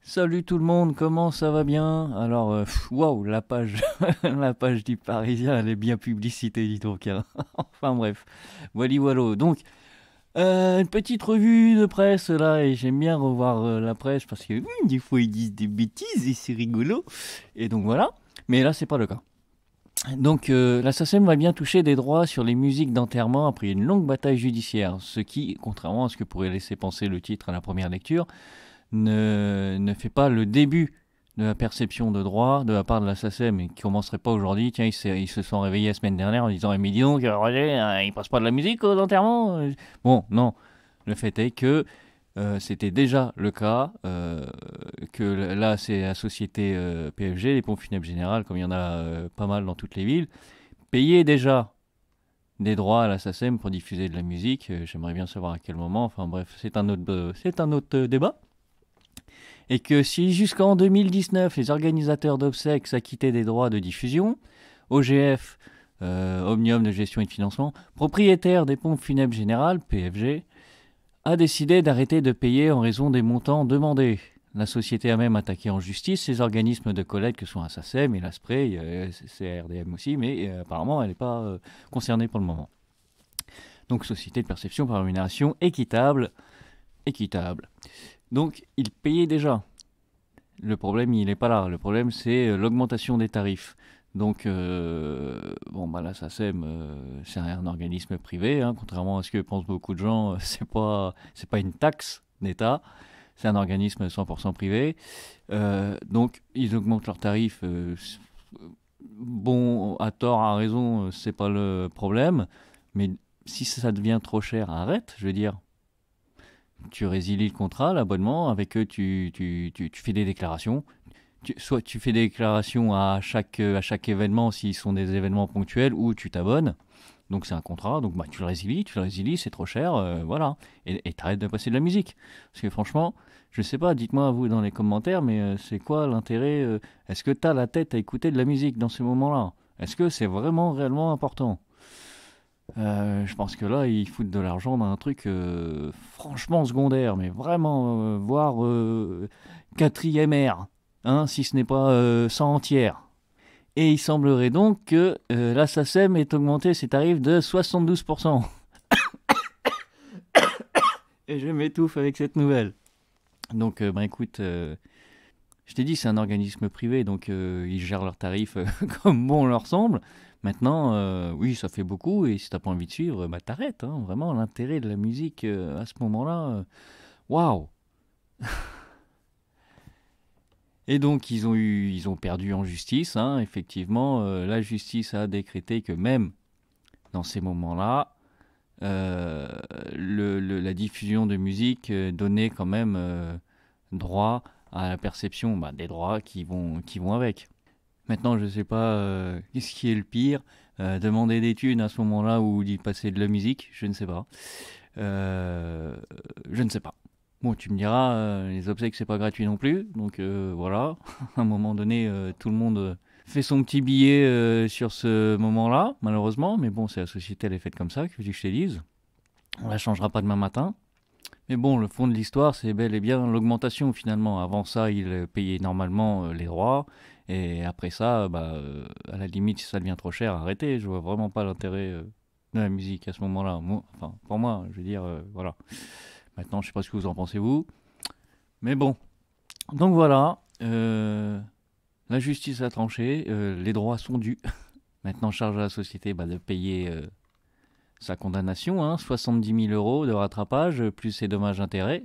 Salut tout le monde, comment ça va bien? Alors, waouh, la page, la page du Parisien, elle est bien publicité, dis donc, hein. Enfin bref, voilà, voilà. Donc, une petite revue de presse là, et j'aime bien revoir la presse parce que des fois ils disent des bêtises et c'est rigolo. Et donc voilà, mais là c'est pas le cas. Donc, la SACEM va bien toucher des droits sur les musiques d'enterrement après une longue bataille judiciaire, ce qui, contrairement à ce que pourrait laisser penser le titre à la première lecture, ne fait pas le début de la perception de droit de la part de la SACEM et qui commencerait pas aujourd'hui. Tiens, ils se sont réveillés la semaine dernière en disant mais dis donc, Roger, il passe pas de la musique aux enterrements. Bon, non. Le fait est que c'était déjà le cas, que là c'est la société PFG, les pompes funèbres générales, comme il y en a pas mal dans toutes les villes, payaient déjà des droits à la SACEM pour diffuser de la musique. J'aimerais bien savoir à quel moment. Enfin bref, c'est un autre débat. Et que si jusqu'en 2019, les organisateurs d'obsèques s'acquittaient des droits de diffusion, OGF, Omnium de gestion et de financement, propriétaire des pompes funèbres générales, PFG, a décidé d'arrêter de payer en raison des montants demandés. La société a même attaqué en justice ces organismes de collecte que sont la SACEM et la SPREI, CRDM aussi, mais apparemment elle n'est pas concernée pour le moment. Donc société de perception par rémunération équitable, équitable. Donc ils payaient déjà. Le problème, il n'est pas là. Le problème, c'est l'augmentation des tarifs. Donc, bon, bah là, SACEM, c'est un organisme privé, hein, contrairement à ce que pensent beaucoup de gens. C'est pas une taxe d'État. C'est un organisme 100% privé. Donc, ils augmentent leurs tarifs. Bon, à tort, à raison, c'est pas le problème. Mais si ça devient trop cher, arrête. Je veux dire, tu résilies le contrat, l'abonnement. Avec eux, tu fais des déclarations. Soit tu fais des déclarations à chaque événement s'ils sont des événements ponctuels ou tu t'abonnes. Donc c'est un contrat, donc bah, tu le résilies, c'est trop cher, voilà. Et t'arrêtes de passer de la musique. Parce que franchement, je sais pas, dites-moi vous dans les commentaires, mais c'est quoi l'intérêt est-ce que t'as la tête à écouter de la musique dans ces moments-là? Est-ce que c'est vraiment réellement important? Je pense que là, ils foutent de l'argent dans un truc franchement secondaire, mais vraiment, voire quatrième ère, hein, si ce n'est pas cent entière. Et il semblerait donc que la SACEM ait augmenté ses tarifs de 72%. Et je m'étouffe avec cette nouvelle. Donc, bah écoute, je t'ai dit, c'est un organisme privé, donc ils gèrent leurs tarifs comme bon leur semble. Maintenant, oui, ça fait beaucoup, et si t'as pas envie de suivre, bah t'arrêtes, hein. Vraiment, l'intérêt de la musique à ce moment-là, waouh! Et donc, ils ont perdu en justice, hein. Effectivement, la justice a décrété que même dans ces moments-là, euh, la diffusion de musique donnait quand même droit à la perception bah, des droits qui vont avec. Maintenant, je ne sais pas qu'est-ce qui est le pire, demander des thunes à ce moment-là ou d'y passer de la musique, je ne sais pas. Je ne sais pas. Bon, tu me diras, les obsèques, c'est pas gratuit non plus, donc voilà. À un moment donné, tout le monde fait son petit billet sur ce moment-là, malheureusement, mais bon, c'est la société, elle est faite comme ça, que je te dise. On la changera pas demain matin. Mais bon, le fond de l'histoire, c'est bel et bien l'augmentation finalement. Avant ça, il payait normalement les droits. Et après ça, bah, à la limite, si ça devient trop cher, arrêtez. Je vois vraiment pas l'intérêt de la musique à ce moment-là. Enfin, pour moi, je veux dire, voilà. Maintenant, je sais pas ce que vous en pensez vous. Mais bon. Donc voilà. La justice a tranché. Les droits sont dus. Maintenant, charge à la société bah, de payer sa condamnation, hein, 70 000 euros de rattrapage, plus ses dommages-intérêts.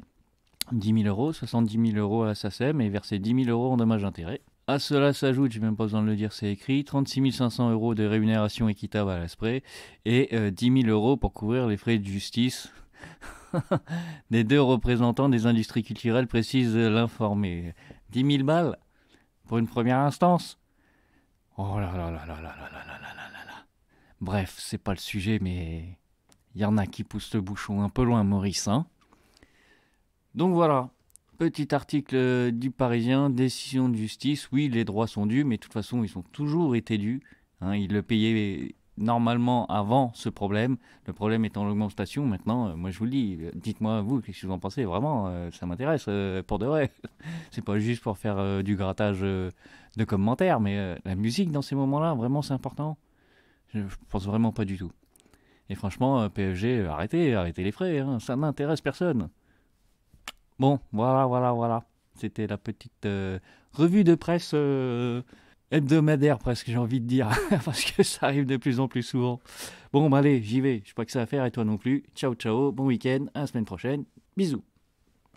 10 000 euros, 70 000 euros à la SACEM et verser 10 000 euros en dommages-intérêts. À cela s'ajoute, j'ai même pas besoin de le dire, c'est écrit, 36 500 euros de rémunération équitable à l'ASPRE et 10 000 euros pour couvrir les frais de justice des deux représentants des industries culturelles, précise l'informé. 10 000 balles pour une première instance. Oh là là là là là là là là là là là. Bref, c'est pas le sujet, mais il y en a qui poussent le bouchon un peu loin, Maurice, hein. Donc voilà, petit article du Parisien, décision de justice. Oui, les droits sont dus, mais de toute façon, ils ont toujours été dus, hein. Ils le payaient normalement avant ce problème. Le problème étant l'augmentation. Maintenant, moi je vous le dis, dites-moi vous, qu'est-ce que vous en pensez. Vraiment, ça m'intéresse pour de vrai. C'est pas juste pour faire du grattage de commentaires, mais la musique dans ces moments-là, vraiment c'est important. Je pense vraiment pas du tout. Et franchement, PSG, arrêtez les frais, hein, ça n'intéresse personne. Bon, voilà. C'était la petite revue de presse hebdomadaire presque, j'ai envie de dire, parce que ça arrive de plus en plus souvent. Bon, bah allez, j'y vais, je sais pas que ça à faire et toi non plus. Ciao, ciao, bon week-end, à la semaine prochaine, bisous.